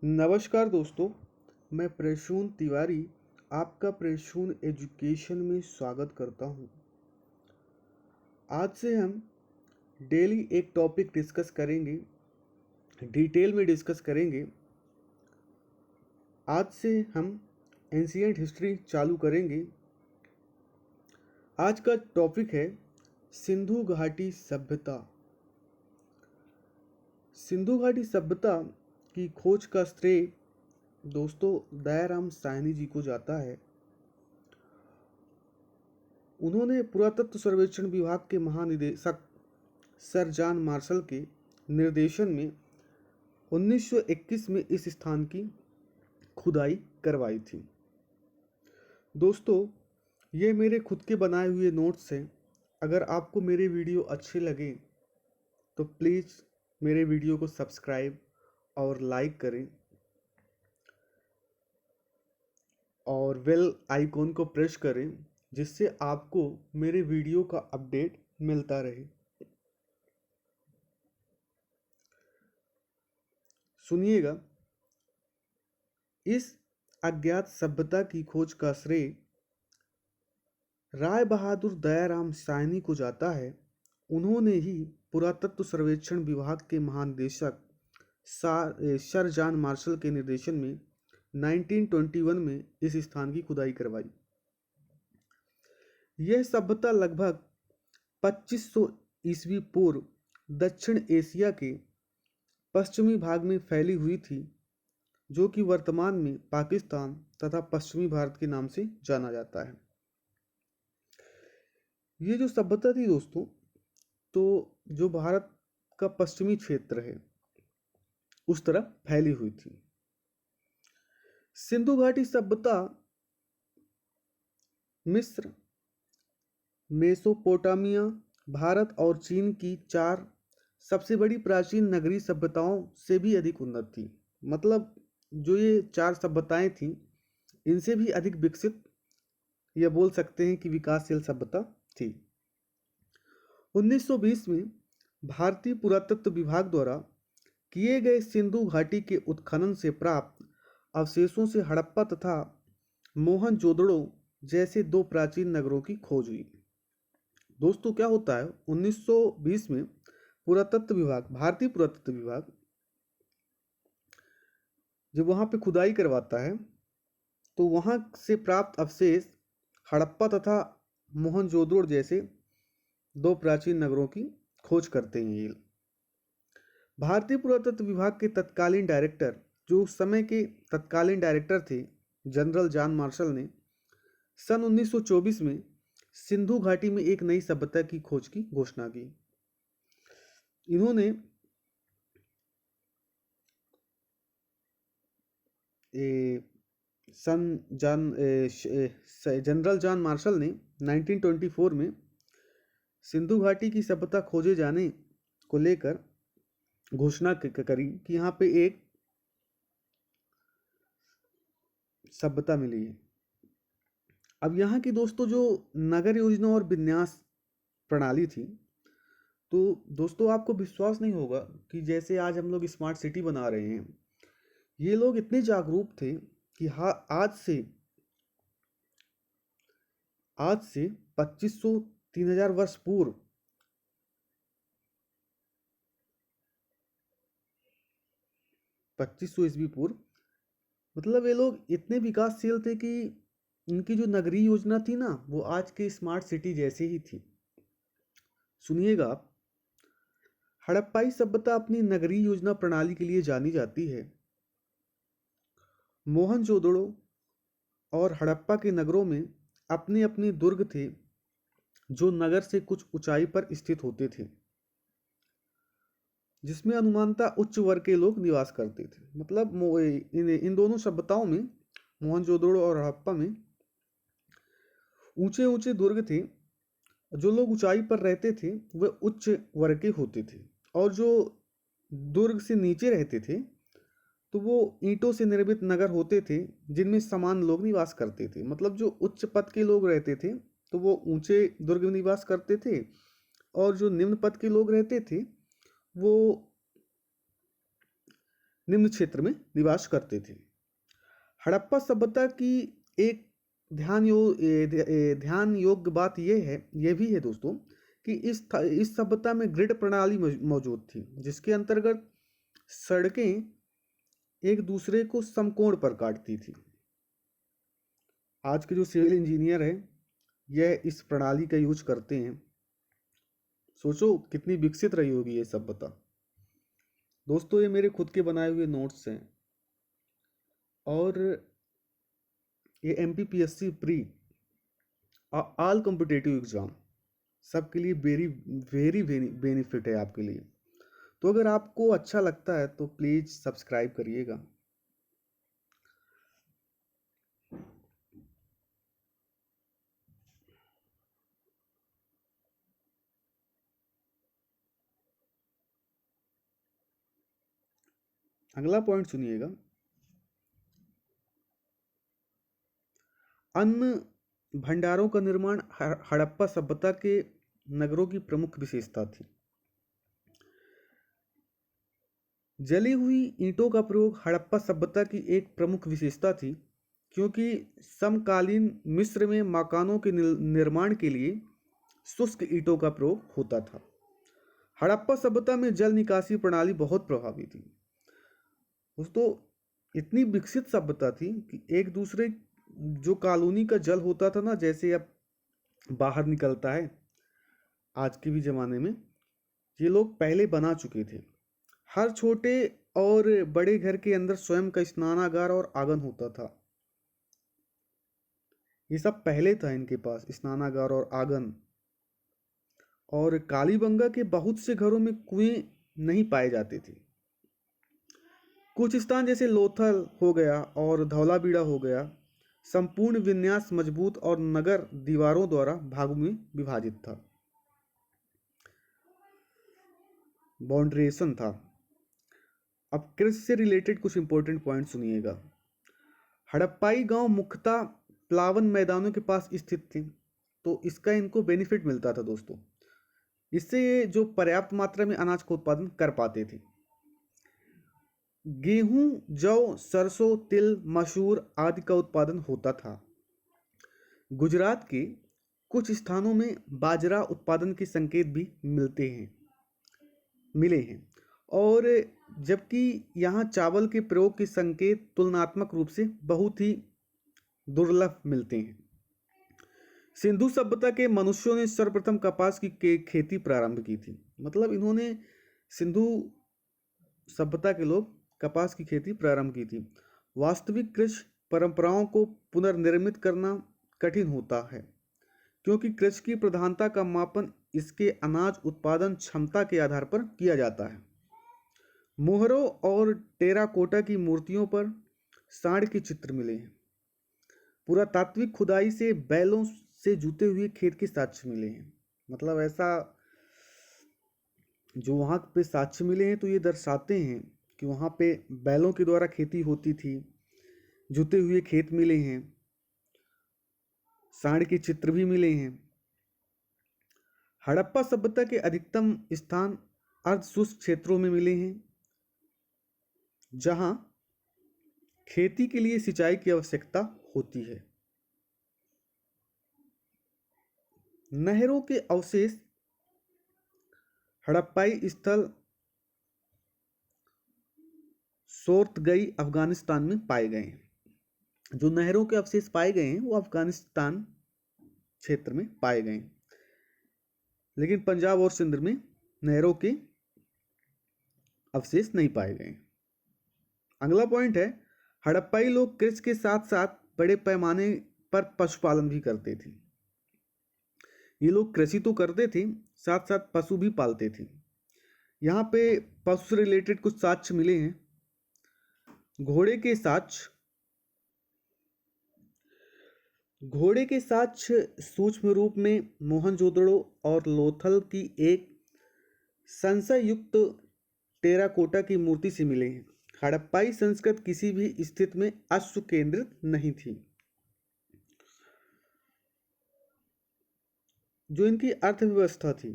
नमस्कार दोस्तों, मैं प्रसून तिवारी आपका प्रसून एजुकेशन में स्वागत करता हूं। आज से हम डेली एक टॉपिक डिस्कस करेंगे, डिटेल में डिस्कस करेंगे। आज से हम एंशिएंट हिस्ट्री चालू करेंगे। आज का टॉपिक है सिंधु घाटी सभ्यता। सिंधु घाटी सभ्यता की खोज का श्रेय दोस्तों दयाराम साहनी जी को जाता है। उन्होंने पुरातत्व सर्वेक्षण विभाग के महानिदेशक सर जॉन मार्शल के निर्देशन में 1921 में इस स्थान की खुदाई करवाई थी। दोस्तों, ये मेरे खुद के बनाए हुए नोट्स हैं। अगर आपको मेरे वीडियो अच्छे लगे तो प्लीज़ मेरे वीडियो को सब्सक्राइब और लाइक करें और बेल आइकॉन को प्रेस करें, जिससे आपको मेरे वीडियो का अपडेट मिलता रहे। सुनिएगा, इस अज्ञात सभ्यता की खोज का श्रेय राय बहादुर दयाराम साहनी को जाता है। उन्होंने ही पुरातत्व सर्वेक्षण विभाग के महानिदेशक सर जॉन मार्शल के निर्देशन में 1921 में इस स्थान की खुदाई करवाई। यह सभ्यता लगभग 2500 ईस्वी पूर्व दक्षिण एशिया के पश्चिमी भाग में फैली हुई थी, जो कि वर्तमान में पाकिस्तान तथा पश्चिमी भारत के नाम से जाना जाता है। ये जो सभ्यता थी दोस्तों, तो जो भारत का पश्चिमी क्षेत्र है उस तरफ फैली हुई थी। सिंधु घाटी सभ्यता मिस्र, मेसोपोटामिया, भारत और चीन की 4 सबसे बड़ी प्राचीन नगरीय सभ्यताओं से भी अधिक उन्नत थी। मतलब जो ये 4 सभ्यताएं थीं, इनसे भी अधिक विकसित या बोल सकते हैं कि विकासशील सभ्यता थी। 1920 में भारतीय पुरातत्व विभाग द्वारा किए गए सिंधु घाटी के उत्खनन से प्राप्त अवशेषों से हड़प्पा तथा मोहनजोदड़ो जैसे 2 प्राचीन नगरों की खोज हुई। दोस्तों, क्या होता है, 1920 में पुरातत्व विभाग, भारतीय पुरातत्व विभाग जब वहां पे खुदाई करवाता है तो वहां से प्राप्त अवशेष हड़प्पा तथा मोहनजोदड़ो जैसे 2 प्राचीन नगरों की खोज करते हैं। ये भारतीय पुरातत्व विभाग के तत्कालीन डायरेक्टर, जो उस समय के तत्कालीन डायरेक्टर थे, जनरल जॉन मार्शल ने सन 1924 में सिंधु घाटी में एक नई सभ्यता की खोज की घोषणा की। इन्होंने जनरल जॉन मार्शल ने 1924 में सिंधु घाटी की सभ्यता खोजे जाने को लेकर घोषणा करी कि यहाँ पे एक सभ्यता मिली है। अब यहाँ की दोस्तों जो नगर योजना और विन्यास प्रणाली थी, तो दोस्तों आपको विश्वास नहीं होगा कि जैसे आज हम लोग स्मार्ट सिटी बना रहे हैं, ये लोग इतने जागरूक थे कि हाँ, आज से 2500-3000 वर्ष पूर्व 2500 ईस्वी पूर्व, मतलब ये लोग इतने विकासशील थे कि इनकी जो नगरीय योजना थी ना, वो आज के स्मार्ट सिटी जैसे ही थी। सुनिएगा आप, हड़प्पाई सभ्यता अपनी नगरीय योजना प्रणाली के लिए जानी जाती है। मोहनजोदड़ो और हड़प्पा के नगरों में अपने अपने दुर्ग थे, जो नगर से कुछ ऊंचाई पर स्थित होते थे, जिसमें अनुमानतः उच्च वर्ग के लोग निवास करते थे। मतलब इन दोनों सभ्यताओं में, मोहनजोदड़ो और हड़प्पा में, ऊंचे ऊंचे दुर्ग थे। जो लोग ऊंचाई पर रहते थे वे उच्च वर्ग के होते थे, और जो दुर्ग से नीचे रहते थे तो वो ईंटों से निर्मित नगर होते थे, जिनमें समान लोग निवास करते थे। मतलब जो उच्च पद के लोग रहते थे तो वो ऊंचे दुर्ग में निवास करते थे, और जो निम्न पद के लोग रहते थे वो निम्न क्षेत्र में निवास करते थे। हड़प्पा सभ्यता की एक ध्यान योग्य बात यह भी है दोस्तों कि इस सभ्यता में ग्रिड प्रणाली मौजूद थी, जिसके अंतर्गत सड़कें एक दूसरे को समकोण पर काटती थी। आज के जो सिविल इंजीनियर हैं यह इस प्रणाली का यूज करते हैं। सोचो कितनी विकसित रही होगी ये सभ्यता। दोस्तों ये मेरे खुद के बनाए हुए नोट्स हैं और ये MPPSC pre all competitive exam सबके लिए वेरी वेरी बेनिफिट है आपके लिए। तो अगर आपको अच्छा लगता है तो प्लीज़ सब्सक्राइब करिएगा। अगला पॉइंट सुनिएगा। अन्न भंडारों का निर्माण हड़प्पा सभ्यता के नगरों की प्रमुख विशेषता थी। जली हुई ईंटों का प्रयोग हड़प्पा सभ्यता की एक प्रमुख विशेषता थी, क्योंकि समकालीन मिस्र में मकानों के निर्माण के लिए शुष्क ईंटों का प्रयोग होता था। हड़प्पा सभ्यता में जल निकासी प्रणाली बहुत प्रभावी थी। दोस्तों इतनी विकसित सभ्यता थी कि एक दूसरे जो कॉलोनी का जल होता था ना, जैसे अब बाहर निकलता है आज के भी ज़माने में, ये लोग पहले बना चुके थे। हर छोटे और बड़े घर के अंदर स्वयं का स्नानागार और आंगन होता था। ये सब पहले था इनके पास, स्नानागार और आंगन। और कालीबंगा के बहुत से घरों में कुएं नहीं पाए जाते थे। कुछ स्थान जैसे लोथल हो गया और धौलावीरा हो गया, संपूर्ण विन्यास मजबूत और नगर दीवारों द्वारा भागों में विभाजित था, बाउंड्रेशन था। अब कृषि से रिलेटेड कुछ इंपॉर्टेंट पॉइंट सुनिएगा। हड़प्पाई गांव मुख्यतः प्लावन मैदानों के पास स्थित थे, तो इसका इनको बेनिफिट मिलता था दोस्तों। इससे ये जो पर्याप्त मात्रा में अनाज का उत्पादन कर पाते थे। गेहूं, जौ, सरसों, तिल, मसूर आदि का उत्पादन होता था। गुजरात के कुछ स्थानों में बाजरा उत्पादन के संकेत भी मिले हैं, और जबकि यहाँ चावल के प्रयोग के संकेत तुलनात्मक रूप से बहुत ही दुर्लभ मिलते हैं। सिंधु सभ्यता के मनुष्यों ने सर्वप्रथम कपास की खेती प्रारंभ की थी। मतलब इन्होंने, सिंधु सभ्यता के लोग कपास की खेती प्रारंभ की थी। वास्तविक कृषि परंपराओं को पुनर्निर्मित करना कठिन होता है, क्योंकि कृषि की प्रधानता का मापन इसके अनाज उत्पादन क्षमता के आधार पर किया जाता है। मोहरों और टेराकोटा की मूर्तियों पर सांड के चित्र मिले हैं। पुरातात्विक खुदाई से बैलों से जुते हुए खेत के साक्ष्य मिले हैं। मतलब ऐसा जो वहाँ पे साक्ष्य मिले हैं तो ये दर्शाते हैं कि वहाँ पे बैलों के द्वारा खेती होती थी। जुते हुए खेत मिले हैं, सांड के चित्र भी मिले हैं। हड़प्पा सभ्यता के अधिकतम स्थान अर्धशुष्क क्षेत्रों में मिले हैं, जहां खेती के लिए सिंचाई की आवश्यकता होती है। नहरों के अवशेष हड़प्पाई स्थल सोर्तगई अफगानिस्तान में पाए गए हैं। जो नहरों के अवशेष पाए गए हैं वो अफगानिस्तान क्षेत्र में पाए गए हैं, लेकिन पंजाब और सिंध में नहरों के अवशेष नहीं पाए गए। अगला पॉइंट है, हड़प्पाई लोग कृषि के साथ साथ बड़े पैमाने पर पशुपालन भी करते थे। ये लोग कृषि तो करते थे, साथ साथ पशु भी पालते थे। यहाँ पे पशु से रिलेटेड कुछ साक्ष्य मिले हैं। घोड़े के साक्ष्य सूक्ष्म रूप में मोहनजोदड़ो और लोथल की एक संशय युक्त टेराकोटा की मूर्ति से मिले हैं। हड़प्पाई संस्कृति किसी भी स्थिति में अश्व केंद्रित नहीं थी। जो इनकी अर्थव्यवस्था थी,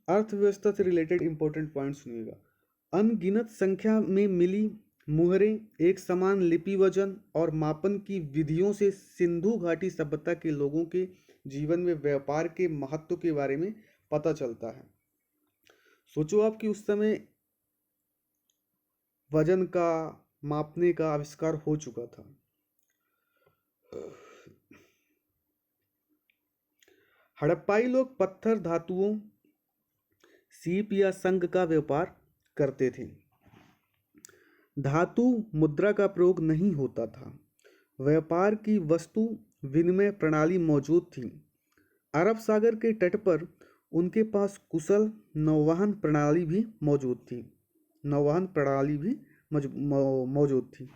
अर्थव्यवस्था से रिलेटेड इंपॉर्टेंट पॉइंट सुनिएगा। अनगिनत संख्या में मिली मुहरें, एक समान लिपि, वजन और मापन की विधियों से सिंधु घाटी सभ्यता के लोगों के जीवन में व्यापार के महत्व के बारे में पता चलता है। सोचो आप कि उस समय वजन का, मापने का आविष्कार हो चुका था। हड़प्पाई लोग पत्थर, धातुओं, सीप या संग का व्यापार करते थे। धातु मुद्रा का प्रयोग नहीं होता था। व्यापार की वस्तु विनिमय प्रणाली मौजूद थी। अरब सागर के तट पर उनके पास कुशल नौवहन प्रणाली भी मौजूद थी। मौजूद थी।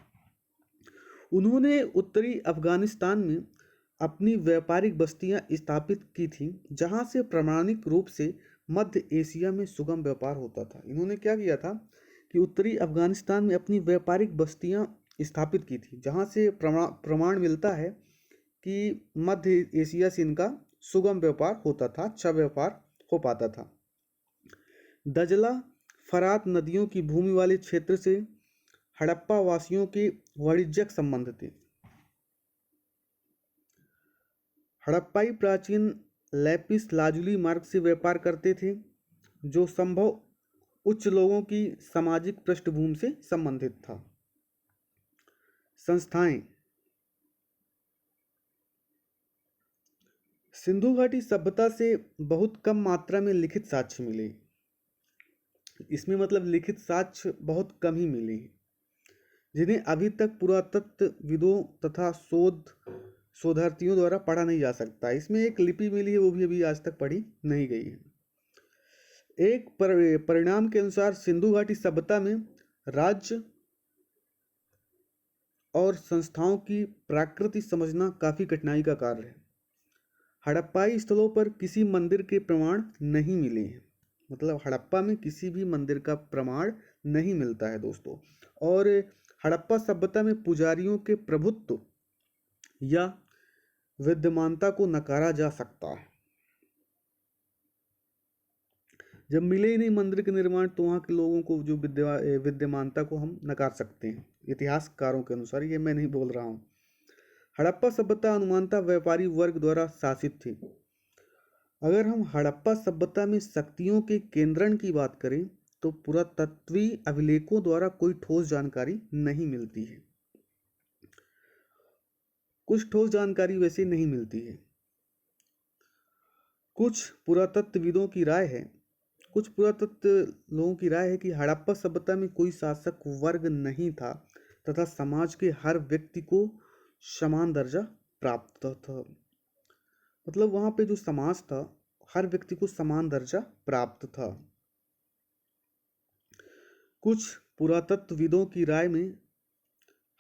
उन्होंने उत्तरी अफगानिस्तान में अपनी व्यापारिक बस्तियां स्थापित की थी, जहां से प्रामाणिक रूप से मध्य एशिया में सुगम व्यापार होता था। इन्होंने क्या किया था कि उत्तरी अफगानिस्तान में अपनी व्यापारिक बस्तियां स्थापित की थी, जहां से प्रमाण मिलता है कि मध्य एशिया से इनका सुगम व्यापार होता था, अच्छा व्यापार हो पाता था। दजला, फरात नदियों की भूमि वाले क्षेत्र से हड़प्पा वासियों के वाणिज्यिक संबंध थे। हड़प्पाई प्राचीन लैपिस लाजुली मार्ग से व्यापार करते थे, जो संभव उच्च लोगों की सामाजिक पृष्ठभूमि से संबंधित था। संस्थाएं। सिंधु घाटी सभ्यता से बहुत कम मात्रा में लिखित साक्ष्य मिले। इसमें मतलब लिखित साक्ष्य बहुत कम ही मिले, जिन्हें अभी तक पुरातत्वविदों तथा शोधार्थियों द्वारा पढ़ा नहीं जा सकता। इसमें एक लिपि मिली है, वो भी अभी आज तक पढ़ी नहीं गई है। एक परिणाम के अनुसार सिंधु घाटी सभ्यता में राज्य और संस्थाओं की प्रकृति समझना काफी कठिनाई का कार्य है। हड़प्पाई स्थलों पर किसी मंदिर के प्रमाण नहीं मिले हैं। मतलब हड़प्पा में किसी भी मंदिर का प्रमाण नहीं मिलता है दोस्तों। और हड़प्पा सभ्यता में पुजारियों के प्रभुत्व या विद्यमानता को नकारा जा सकता है। जब मिले ही नहीं मंदिर के निर्माण, तो वहाँ के लोगों को जो विद्यमानता को हम नकार सकते हैं, इतिहासकारों के अनुसार। ये मैं नहीं बोल रहा हूँ। हड़प्पा सभ्यता अनुमानतः व्यापारी वर्ग द्वारा शासित थी। अगर हम हड़प्पा सभ्यता में शक्तियों के केंद्रण की बात करें, तो पुरातत्वीय अभिलेखों द्वारा कोई ठोस जानकारी नहीं मिलती है। कुछ ठोस जानकारी वैसे नहीं मिलती है। कुछ पुरातत्वविदों की राय है कुछ पुरातत्व लोगों की राय है कि हड़प्पा सभ्यता में कोई शासक वर्ग नहीं था तथा समाज के हर व्यक्ति को समान दर्जा प्राप्त था। मतलब वहां पे जो समाज था, हर व्यक्ति को समान दर्जा प्राप्त था। कुछ पुरातत्वविदों की राय में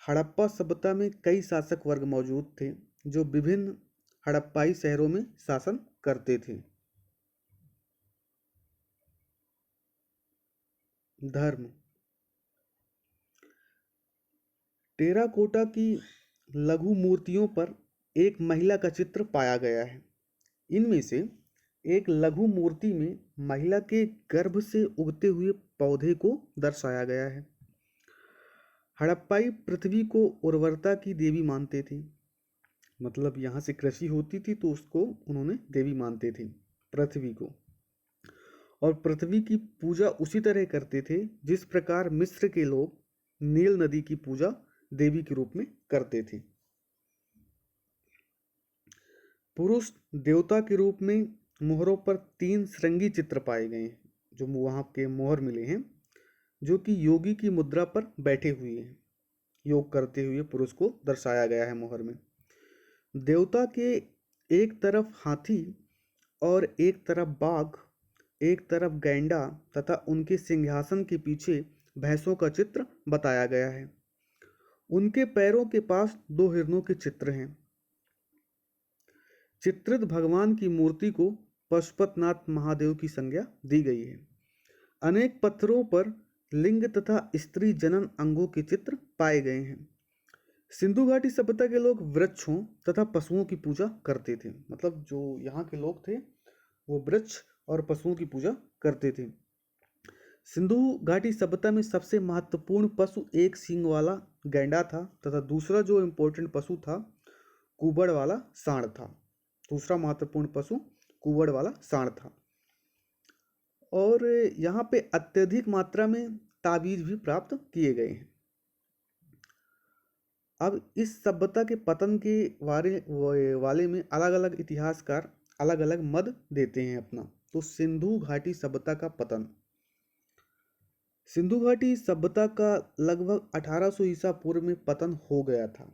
हड़प्पा सभ्यता में कई शासक वर्ग मौजूद थे, जो विभिन्न हड़प्पाई शहरों में शासन करते थे। धर्म। टेराकोटा की लघु मूर्तियों पर एक महिला का चित्र पाया गया है। इनमें से एक लघु मूर्ति में महिला के गर्भ से उगते हुए पौधे को दर्शाया गया है। हड़प्पाई पृथ्वी को उर्वरता की देवी मानते थे। मतलब यहाँ से कृषि होती थी तो उसको उन्होंने देवी मानते थे, पृथ्वी को। और पृथ्वी की पूजा उसी तरह करते थे जिस प्रकार मिस्र के लोग नील नदी की पूजा देवी के रूप में करते थे। पुरुष देवता के रूप में मोहरों पर 3 श्रृंगी चित्र पाए गए हैं, जो वहाँ के मोहर मिले हैं, जो कि योगी की मुद्रा पर बैठे हुए हैं। योग करते हुए पुरुष को दर्शाया गया है मोहर में। देवता के एक तरफ हाथी और एक तरफ बाघ, एक तरफ गैंडा तथा उनके सिंहासन के पीछे भैंसों का चित्र बताया गया है। उनके पैरों के पास 2 हिरणों के चित्र हैं। चित्रित भगवान की मूर्ति को पशुपतनाथ महादेव की संज्ञा दी गई है। अनेक पत्थरों पर लिंग तथा स्त्री जनन अंगों के चित्र पाए गए हैं। सिंधु घाटी सभ्यता के लोग वृक्षों तथा पशुओं की पूजा करते थे। मतलब जो यहाँ के लोग थे वो वृक्ष और पशुओं की पूजा करते थे। सिंधु घाटी सभ्यता में सबसे महत्वपूर्ण पशु एक सींग वाला गैंडा था तथा दूसरा जो इम्पोर्टेंट पशु था कुबड़ वाला सांड था। दूसरा महत्वपूर्ण पशु कुबड़ वाला सांड था। और यहाँ पे अत्यधिक मात्रा में ताबीज भी प्राप्त किए गए हैं। अब इस सभ्यता के पतन के वाले में अलग अलग इतिहासकार अलग अलग मत देते हैं अपना। तो सिंधु घाटी सभ्यता का पतन, सिंधु घाटी सभ्यता का लगभग 1800 ईसा पूर्व में पतन हो गया था,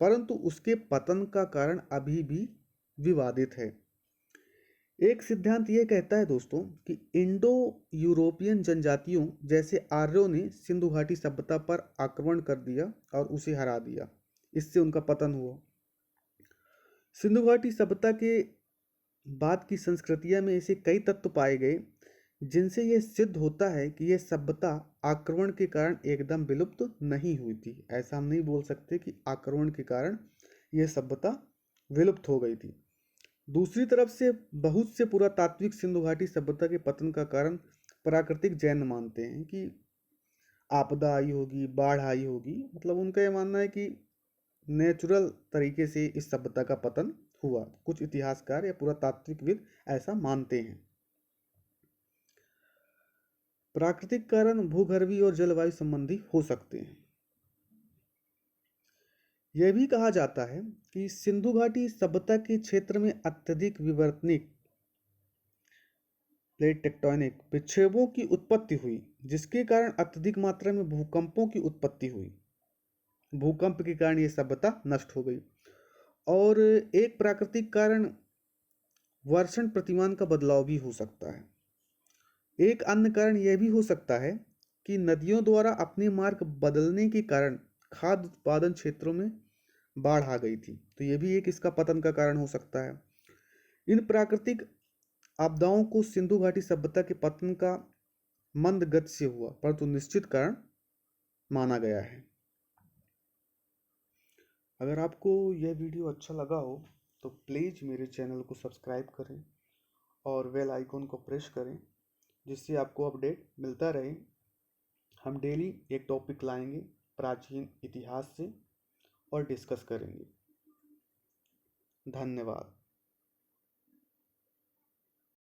परंतु उसके पतन का कारण अभी भी विवादित है। एक सिद्धांत यह कहता है दोस्तों कि इंडो यूरोपियन जनजातियों जैसे आर्यों ने सिंधु घाटी सभ्यता पर आक्रमण कर दिया और उसे हरा दिया, इससे उनका पतन हुआ। सिंधु घाटी सभ्यता के बाद की संस्कृतियां में ऐसे कई तत्व पाए गए जिनसे यह सिद्ध होता है कि यह सभ्यता आक्रमण के कारण एकदम विलुप्त नहीं हुई थी। ऐसा हम नहीं बोल सकते कि आक्रमण के कारण यह सभ्यता विलुप्त हो गई थी। दूसरी तरफ से बहुत से पुरातात्विक सिंधु घाटी सभ्यता के पतन का कारण प्राकृतिक जैन मानते हैं कि आपदा आई होगी, बाढ़ आई होगी। मतलब उनका यह मानना है कि नेचुरल तरीके से इस सभ्यता का पतन हुआ। कुछ इतिहासकार या पुरातात्विकविद ऐसा मानते हैं। प्राकृतिक कारण भूगर्भीय और जलवायु संबंधी हो सकते हैं। यह भी कहा जाता है कि सिंधु घाटी सभ्यता के क्षेत्र में अत्यधिक विवर्तनिक प्लेट टेक्टोनिक विक्षेपों की उत्पत्ति हुई, जिसके कारण अत्यधिक मात्रा में भूकंपों की उत्पत्ति हुई। भूकंप के कारण यह सभ्यता नष्ट हो गई। और एक प्राकृतिक कारण वर्षण प्रतिमान का बदलाव भी हो सकता है। एक अन्य कारण यह भी हो सकता है कि नदियों द्वारा अपने मार्ग बदलने के कारण खाद्य उत्पादन क्षेत्रों में बाढ़ आ गई थी, तो यह भी एक इसका पतन का कारण हो सकता है। इन प्राकृतिक आपदाओं को सिंधु घाटी सभ्यता के पतन का मंद गति से हुआ परंतु निश्चित कारण माना गया है। अगर आपको यह वीडियो अच्छा लगा हो तो प्लीज़ मेरे चैनल को सब्सक्राइब करें और बेल आइकन को प्रेस करें, जिससे आपको अपडेट मिलता रहे। हम डेली एक टॉपिक लाएंगे प्राचीन इतिहास से और डिस्कस करेंगे। धन्यवाद।